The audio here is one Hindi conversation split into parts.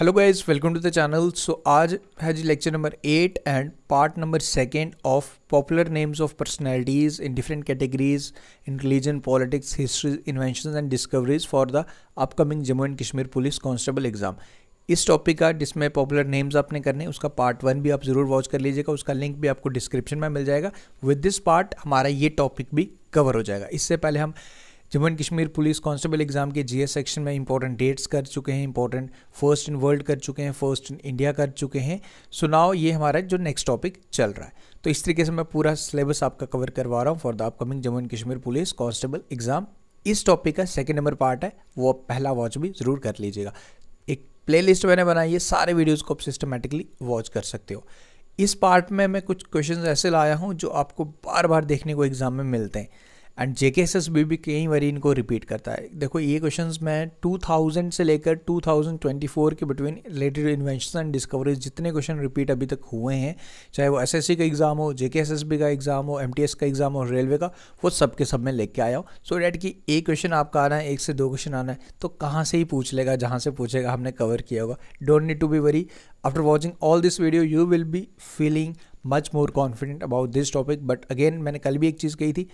Hello guys, welcome to the channel. So आज है जी lecture number 8 and part number 2 of popular names of personalities in different categories in religion, politics, history, inventions and discoveries for the upcoming Jammu and Kashmir police constable exam. इस टॉपिक का जिसमें पॉपुलर नेम्स आपने करने, उसका पार्ट 1 भी आप ज़रूर वॉच कर लीजिएगा। उसका लिंक भी आपको डिस्क्रिप्शन में मिल जाएगा। विद दिस पार्ट हमारा ये टॉपिक भी कवर हो जाएगा। इससे पहले हम Jammu and Kashmir police constable exam के जीएस सेक्शन में इंपॉर्टेंट डेट्स कर चुके हैं, इंपॉर्टेंट फर्स्ट इन वर्ल्ड कर चुके हैं, फर्स्ट इन इंडिया कर चुके हैं। सो नाउ ये हमारा जो नेक्स्ट टॉपिक चल रहा है, तो इस तरीके से मैं पूरा सिलेबस आपका कवर करवा रहा हूँ for the upcoming Jammu and Kashmir police constable exam. इस टॉपिक का 2nd नंबर पार्ट है, वो पहला वॉच भी ज़रूर कर लीजिएगा। एक प्ले लिस्ट मैंने बनाई है, सारे वीडियोज़ को आप सिस्टमेटिकली वॉच कर सकते हो। इस पार्ट में मैं कुछ क्वेश्चन ऐसे लाया हूँ जो आपको बार बार देखने को एग्जाम में मिलते हैं एंड JKSS भी कई बार इनको रिपीट करता है। देखो ये क्वेश्चंस मैं 2000 से लेकर 2024 के between related invention and discoveries जितने क्वेश्चन रिपीट अभी तक हुए हैं, चाहे वो SSC का एग्जाम हो, JKSS का एग्जाम हो, MTS का एग्जाम हो, रेलवे का, वो सब के सब में लेके आया हूँ। सो डैट कि एक क्वेश्चन आपका आना है, 1 से 2 क्वेश्चन आना है, तो कहाँ से ही पूछ लेगा, जहाँ से पूछेगा हमने कवर किया होगा। Don't need to be worry. After watching all this video you will be feeling much more confident about this topic. But again मैंने कल भी एक चीज़ कही थी,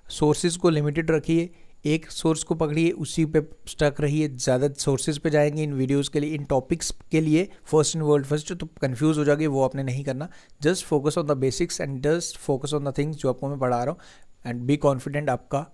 सोर्सेज को लिमिटेड रखिए, एक सोर्स को पकड़िए, उसी पे स्टक रहिए। ज़्यादा सोर्सेज पे जाएंगे इन वीडियोस के लिए, इन टॉपिक्स के लिए, फर्स्ट इन वर्ल्ड फर्स्ट, तो कंफ्यूज हो जाएगी, वो आपने नहीं करना। Just focus on the basics and just focus on the things जो आपको मैं पढ़ा रहा हूँ एंड बी कॉन्फिडेंट, आपका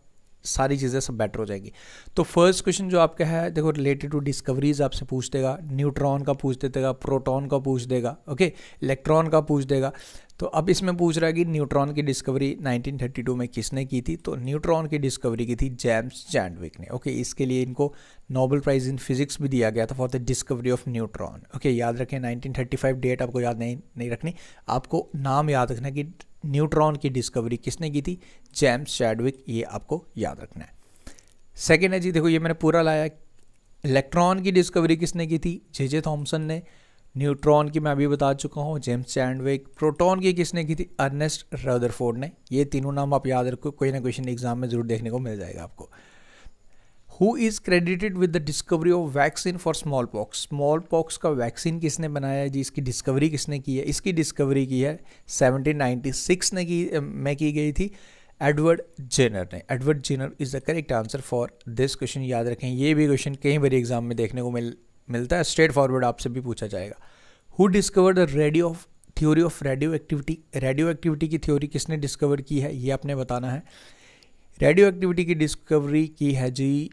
सारी चीज़ें सब बेटर हो जाएगी। तो फर्स्ट क्वेश्चन जो आपका है, देखो रिलेटेड टू डिस्कवरीज आपसे पूछ देगा, न्यूट्रॉन का पूछ देगा, प्रोटॉन का पूछ देगा, ओके, इलेक्ट्रॉन का पूछ देगा। तो अब इसमें पूछ रहा है कि न्यूट्रॉन की डिस्कवरी 1932 में किसने की थी? तो न्यूट्रॉन की डिस्कवरी की थी जेम्स चैडविक ने। ओके, इसके लिए इनको नोबेल प्राइज़ इन फिजिक्स भी दिया गया था for the discovery of neutron. Okay, याद रखें 1935 डेट आपको याद नहीं रखनी, आपको नाम याद रखना कि न्यूट्रॉन की डिस्कवरी किसने की थी? जेम्स चैडविक, ये आपको याद रखना है। सेकेंड है जी, देखो ये मैंने पूरा लाया। इलेक्ट्रॉन की डिस्कवरी किसने की थी? जे थॉमसन ने। न्यूट्रॉन की मैं अभी बता चुका हूँ, जेम्स चैडविक। प्रोटॉन की किसने की थी? अर्नेस्ट रदरफोर्ड ने। ये तीनों नाम आप याद रखो, कोई ना क्वेश्चन एग्जाम में जरूर देखने को मिल जाएगा आपको। Who is credited with the discovery of vaccine for small pox? Small pox का वैक्सीन किसने बनाया है जी? इसकी डिस्कवरी किसने की है? इसकी डिस्कवरी की है 1796 में की गई थी, एडवर्ड जेनर ने। Edward Jenner is the correct answer for this question. याद रखें, ये भी क्वेश्चन कई बार एग्जाम में देखने को मिलता है, स्ट्रेट फॉरवर्ड आपसे भी पूछा जाएगा। Who discovered the theory of radio activity? Radio activity की थ्योरी किसने डिस्कवर की है, ये आपने बताना है। रेडियो एक्टिविटी की डिस्कवरी की है जी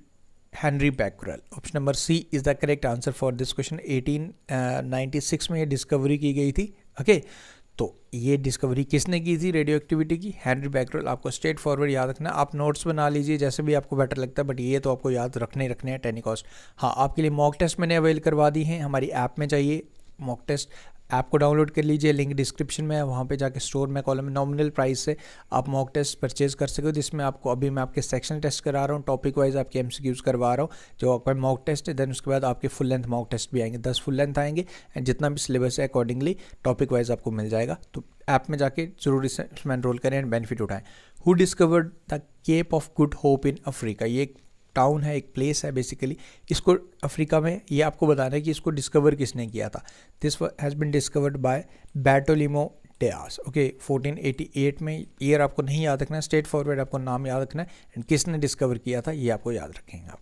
Henri Becquerel. Option number C is the correct answer for this question. 1896 में ये डिस्कवरी की गई थी। ओके, तो ये डिस्कवरी किसने की थी रेडियो एक्टिविटी की? Henri Becquerel. आपको स्ट्रेट फॉरवर्ड याद रखना, आप नोट्स बना लीजिए जैसे भी आपको बेटर लगता है, बट ये तो आपको याद रखने हैं टेनी कॉस्ट। हाँ, आपके लिए मॉक टेस्ट मैंने अवेल करवा दी हैं, हमारी ऐप में चाहिए मॉक टेस्ट, ऐप को डाउनलोड कर लीजिए, लिंक डिस्क्रिप्शन में है, वहाँ पे जाके स्टोर में कॉलम में नॉमिनल प्राइस से आप मॉक टेस्ट परचेज कर सकते हो, जिसमें आपको अभी मैं आपके सेक्शन टेस्ट करा रहा हूँ, टॉपिक वाइज आपके MCQs करवा रहा हूँ, जो आपका मॉक टेस्ट है। देन उसके बाद आपके फुल लेंथ मॉक टेस्ट भी आएंगे, 10 फुल लेंथ आएंगे एंड जितना भी सिलेबस है अकॉर्डिंगली टॉपिक वाइज आपको मिल जाएगा। तो ऐप में जाके जरूर इसमें एनरोल करें एंड बेनिफिट उठाएं। Who discovered the Cape of Good Hope in Africa? ये टाउन है, एक प्लेस है बेसिकली, इसको अफ्रीका में, ये आपको बताना है कि इसको डिस्कवर किसने किया था। This has been discovered by Bartolomeu Dias. Okay, 1488 में। ईयर आपको नहीं याद रखना है, स्ट्रेट फॉरवर्ड आपको नाम याद रखना है एंड किसने डिस्कवर किया था ये आपको याद रखेंगे आप।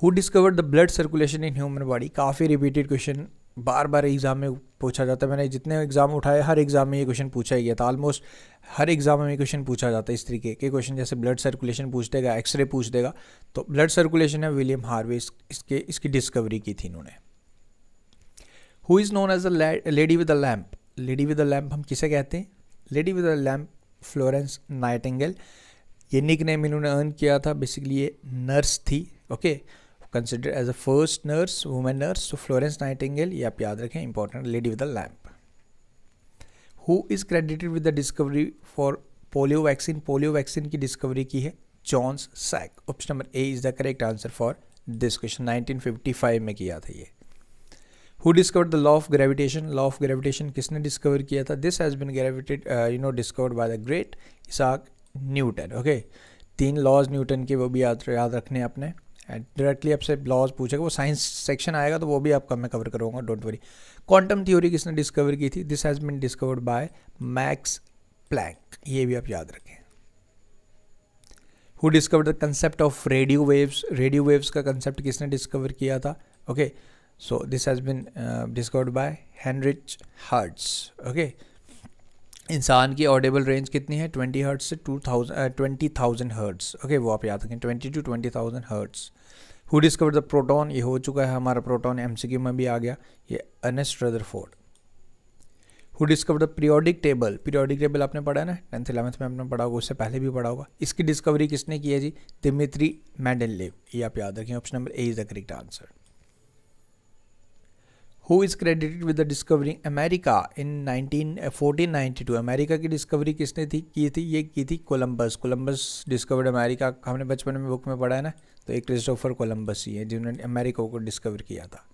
Who discovered the blood circulation in human body? काफ़ी रिपीटेड क्वेश्चन, बार बार एग्जाम में पूछा जाता है। मैंने जितने एग्जाम उठाए हर एग्जाम में ये क्वेश्चन पूछा ही गया था, ऑलमोस्ट हर एग्जाम में ये क्वेश्चन पूछा जाता है इस तरीके के क्वेश्चन, जैसे ब्लड सर्कुलेशन पूछ देगा, एक्सरे पूछ देगा। तो ब्लड सर्कुलेशन है, विलियम हार्वे इसकी डिस्कवरी की थी इन्होंने। Who is known as the lady with the lamp? Lady with the lamp हम किसे कहते हैं? Lady with the lamp Florence Nightingale. ये निक नेम इन्होंने अर्न किया था, बेसिकली ये नर्स थी। Okay, consider as a first nurse, women nurse. तो फ्लोरेंस नाइटिंगेल, ये आप याद रखें, important, lady with the lamp. Who is credited with the discovery for polio vaccine? Polio vaccine की डिस्कवरी की है Jonas Salk. Option number A is the correct answer for this question. 1955 में किया था ये। Who discovered the law of gravitation? Law of gravitation किसने डिस्कवर किया था? This has been discovered by the great Isaac Newton. Okay, 3 laws Newton के, वो भी याद रखने अपने। डायरेक्टली आपसे लॉज पूछेगा, वो साइंस सेक्शन आएगा तो वो भी आपका मैं कवर करूँगा, डोंट वरी। क्वांटम थ्योरी किसने डिस्कवर की थी? This has been discovered by Max Planck, ये भी आप याद रखें। Who discovered the concept of radio waves? Radio waves का कंसेप्ट किसने डिस्कवर किया था? Okay, so this has been discovered by Heinrich Hertz. Okay, इंसान की ऑडिबल रेंज कितनी है? 20 हर्ट्ज से 20,000 हर्ट्ज। ओके, वो आप याद रखें, 20 to 20,000 hertz. Who discovered the proton? ये हो चुका है हमारा, प्रोटॉन एमसीक्यू में भी आ गया, ये Ernest Rutherford. Who discovered the periodic table? Periodic table आपने पढ़ा है ना, 10th 11th में आपने पढ़ा होगा, उससे पहले भी पढ़ा होगा। इसकी डिस्कवरी किसने की है जी? दिमित्री मेंडेलीव, ये आप याद रखें। Option number A is the correct answer. Who is credited with the discovering America in 1492? America की डिस्कवरी किसने की थी? ये की थी कोलंबस। कोलंबस डिस्कवर्ड अमेरिका, हमने बचपन में बुक में पढ़ा है ना, तो एक क्रिस्टोफर कोलंबस ही है जिन्होंने अमेरिका को डिस्कवर किया था।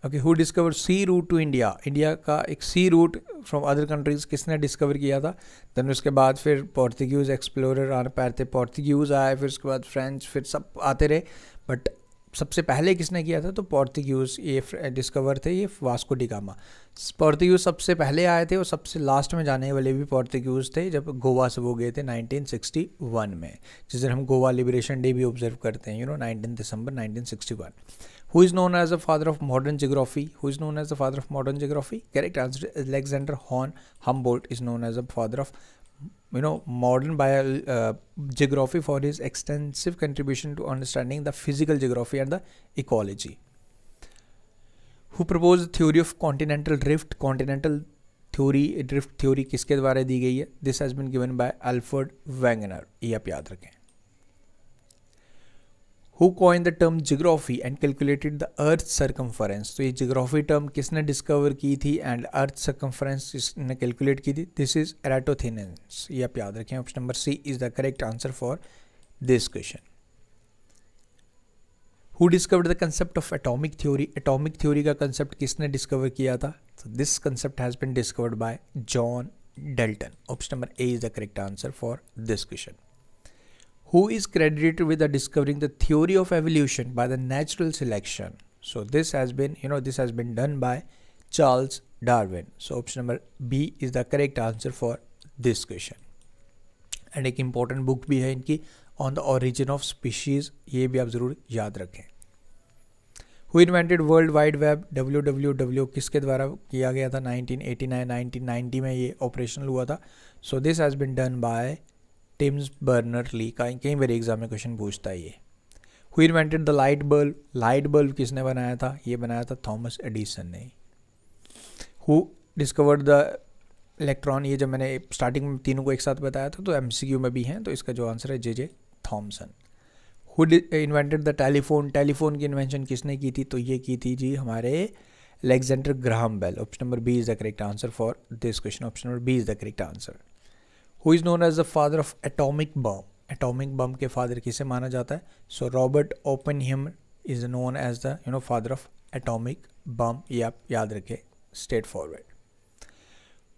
Okay, who discover sea route to India? India का एक sea route from other countries किसने डिस्कवर किया था? देन उसके बाद फिर पोर्तुगीज एक्सप्लोरर आने पाए थे, पोर्तुगीज आए, फिर उसके बाद फ्रेंच, फिर सब आते रहे, बट सबसे पहले किसने किया था? तो पोर्तुगीज ये डिस्कवर थे, ये वास्को डी गामा। पोर्तुगीज सबसे पहले आए थे और सबसे लास्ट में जाने वाले भी पोर्तुगीज थे, जब गोवा से वो गए थे 1961 में, जिस दिन हम गोवा लिबरेशन डे भी ऑब्जर्व करते हैं, 19 दिसंबर 1961। Who is known as the father of modern geography? Who is known as the father of modern geography? Correct answer. Alexander von Humboldt is known as the father of modern geography for his extensive contribution to understanding the physical geography and the ecology. Who proposed the theory of continental drift? Continental theory, drift theory किसके द्वारा दी गई है? This has been given by Alfred Wegener, ये आप याद रखें। Who coined the term geography and calculated the Earth's circumference? तो ये geography term किसने डिस्कवर की थी एंड अर्थ सर्कमफ्रेंस किसने कैलकुलेट की थी? दिस इज एराटोथेनेंस, ये आप याद रखें। Option number C is the correct answer for this question. Who discovered the concept of atomic theory? Atomic theory का concept किसने डिस्कवर किया था? So this concept has been discovered by John Dalton. Option number A is the correct answer for this question. Who is credited with the discovering the theory of evolution by the natural selection? So this has been done by Charles Darwin. So option number B is the correct answer for this question. And एक important book भी है इनकी on the origin of species, ये भी आप ज़रूर याद रखें। Who invented World Wide Web? WWW किसके द्वारा किया गया था? 1989-1990 में ये ऑपरेशनल हुआ था। So this has been done by Tim Berners-Lee। कई बार एग्जाम में क्वेश्चन पूछता है ये। Who invented the light bulb? Light bulb किसने बनाया था? ये बनाया था थॉमस एडिसन ने। Who discovered the electron? ये जब मैंने स्टार्टिंग में तीनों को एक साथ बताया था तो एमसीक्यू में भी हैं, तो इसका जो आंसर है J Thomson. Who invented the telephone? Telephone की इन्वेंशन किसने की थी? तो ये की थी जी हमारे Alexander Graham Bell. Option number B is the correct answer for this question. Option number B is the correct answer. Who is known as the father of atomic bomb? Atomic bomb के फादर किसे माना जाता है? So Robert Oppenheimer is known as the father of atomic बम, ये आप याद रखें, straight forward.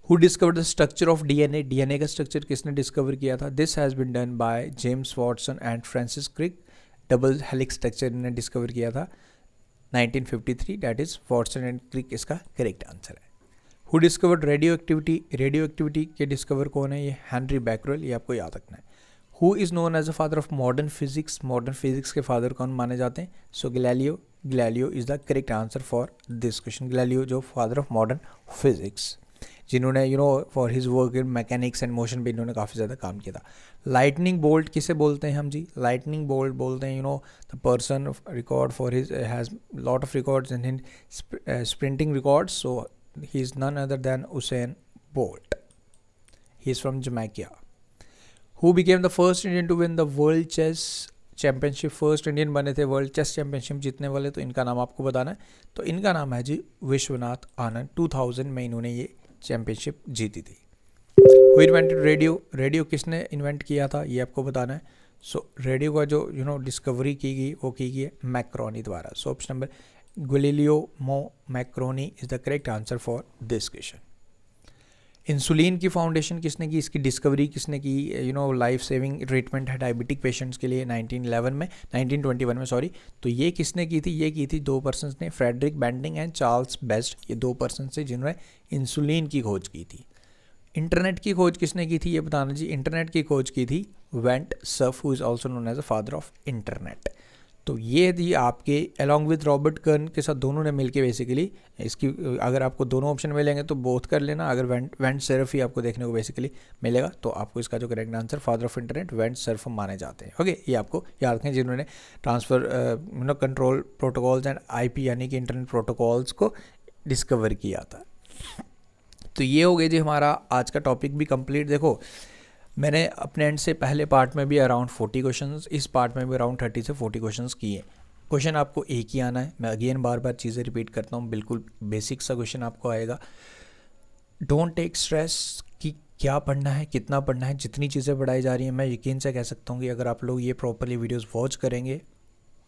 Who discovered the structure of DNA? DNA का स्ट्रक्चर किसने डिस्कवर किया था? This has been done by James Watson and Francis Crick. Double helix structure इन्होंने डिस्कवर किया था 1953, that is Watson and Crick इसका करेक्ट आंसर है। Who discovered radioactivity? Radioactivity के डिस्कवर कौन है? ये हेनरी बैकरेल, ये आपको याद रखना है। Who is known as the father of modern physics? Modern physics के फादर कौन माने जाते हैं? So Galileo is the correct answer for this question. Galileo जो फादर ऑफ मॉडर्न फिजिक्स, जिन्होंने for his work in mechanics and motion पे इन्होंने काफ़ी ज़्यादा काम किया था। लाइटनिंग बोल्ट किसे बोलते हैं हम जी? लाइटनिंग बोल्ट बोलते हैं the person record for his has lot of records in sprinting records, so he is none other than Usain Bolt. He is from Jamaica. Who became the first Indian to win the world chess championship? First Indian बने थे वर्ल्ड चेस चैम्पियनशिप जीतने वाले, तो इनका नाम आपको बताना है। तो इनका नाम है जी विश्वनाथ आनंद। 2000 में इन्होंने ये चैम्पियनशिप जीती थी। Who invented radio? रेडियो किसने इन्वेंट किया था? ये आपको बताना है। सो रेडियो का जो डिस्कवरी की गई वो की गई है मैक्रोनी द्वारा। So option number Galileo macaroni is the correct answer for this question. Insulin की फाउंडेशन किसने की, इसकी डिस्कवरी किसने की, लाइफ सेविंग ट्रीटमेंट है डायबिटिक पेशेंट्स के लिए 1921 में सॉरी। तो ये किसने की थी, ये की थी 2 पर्सन्स ने, Frederick Banting and Charles Best, ये 2 पर्सन से जिन्होंने इंसुलिन की खोज की थी। इंटरनेट की खोज किसने की थी, ये बताना जी। इंटरनेट की खोज की थी Vint Cerf, who is also known as the father of internet. तो ये थी आपके अलॉन्ग विद रॉबर्ट कर्न के साथ दोनों ने मिलके बेसिकली इसकी, अगर आपको दोनों ऑप्शन मिलेंगे तो बोथ कर लेना, अगर वेंट सर्फ ही आपको देखने को बेसिकली मिलेगा तो आपको इसका जो correct answer father of internet went Surf माने जाते हैं। ओके, ये आपको याद रखें, जिन्होंने transfer control protocols and IP यानी कि इंटरनेट प्रोटोकॉल्स को डिस्कवर किया था। तो ये हो गया जी हमारा आज का टॉपिक भी कंप्लीट। देखो मैंने अपने एंड से पहले पार्ट में भी अराउंड 40 क्वेश्चंस, इस पार्ट में भी अराउंड 30 से 40 क्वेश्चंस किए। क्वेश्चन आपको एक ही आना है, मैं अगेन बार बार चीज़ें रिपीट करता हूँ, बिल्कुल बेसिक सा क्वेश्चन आपको आएगा। डोंट टेक स्ट्रेस कि क्या पढ़ना है कितना पढ़ना है, जितनी चीज़ें पढ़ाई जा रही हैं मैं यकीन से कह सकता हूँ कि अगर आप लोग ये प्रॉपरली वीडियोज़ वॉच करेंगे,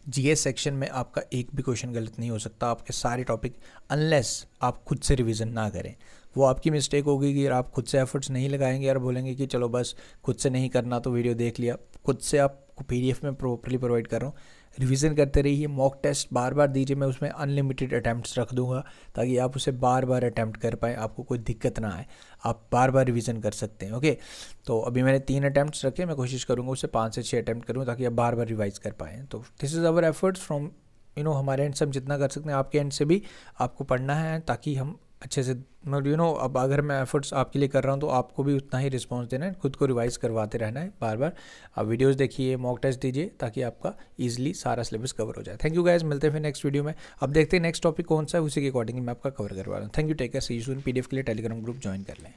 जीएस सेक्शन में आपका एक भी क्वेश्चन गलत नहीं हो सकता, आपके सारे टॉपिक, अनलेस आप खुद से रिवीजन ना करें। वो आपकी मिस्टेक होगी कि आप खुद से एफर्ट्स नहीं लगाएंगे और बोलेंगे कि चलो बस खुद से नहीं करना तो वीडियो देख लिया। खुद से आपको पीडीएफ में प्रॉपरली प्रोवाइड कर रहा हूँ, रिवीजन करते रहिए, मॉक टेस्ट बार बार दीजिए, मैं उसमें अनलिमिटेड अटैम्प्ट्स रख दूंगा ताकि आप उसे बार बार अटैम्प्ट कर पाएँ, आपको कोई दिक्कत ना आए, आप बार बार रिवीजन कर सकते हैं। ओके, तो अभी मैंने 3 अटैम्प्ट्स रखे, मैं कोशिश करूँगा उसे 5 से 6 अटैम्प्ट करूँ ताकि आप बार बार रिवाइज कर पाएँ। तो this is our efforts from हमारे एंड से हम जितना कर सकते हैं, आपके एंड से भी आपको पढ़ना है ताकि हम अच्छे से अब अगर मैं एफर्ट्स आपके लिए कर रहा हूँ तो आपको भी उतना ही रिस्पांस देना है, खुद को रिवाइज करवाते रहना है बार बार। आप वीडियोस देखिए, मॉक टेस्ट दीजिए ताकि आपका इजीली सारा सिलेबस कवर हो जाए। थैंक यू गाइस, मिलते हैं फिर नेक्स्ट वीडियो में। अब देखते हैं नेक्स्ट टॉपिक कौन सा है, उसी के अकॉर्डिंग मैं आपका कवर करवा रहा हूँ। Thank you, take care, see you soon. PDF के लिए टेलीग्राम ग्रुप ज्वाइन कर लें।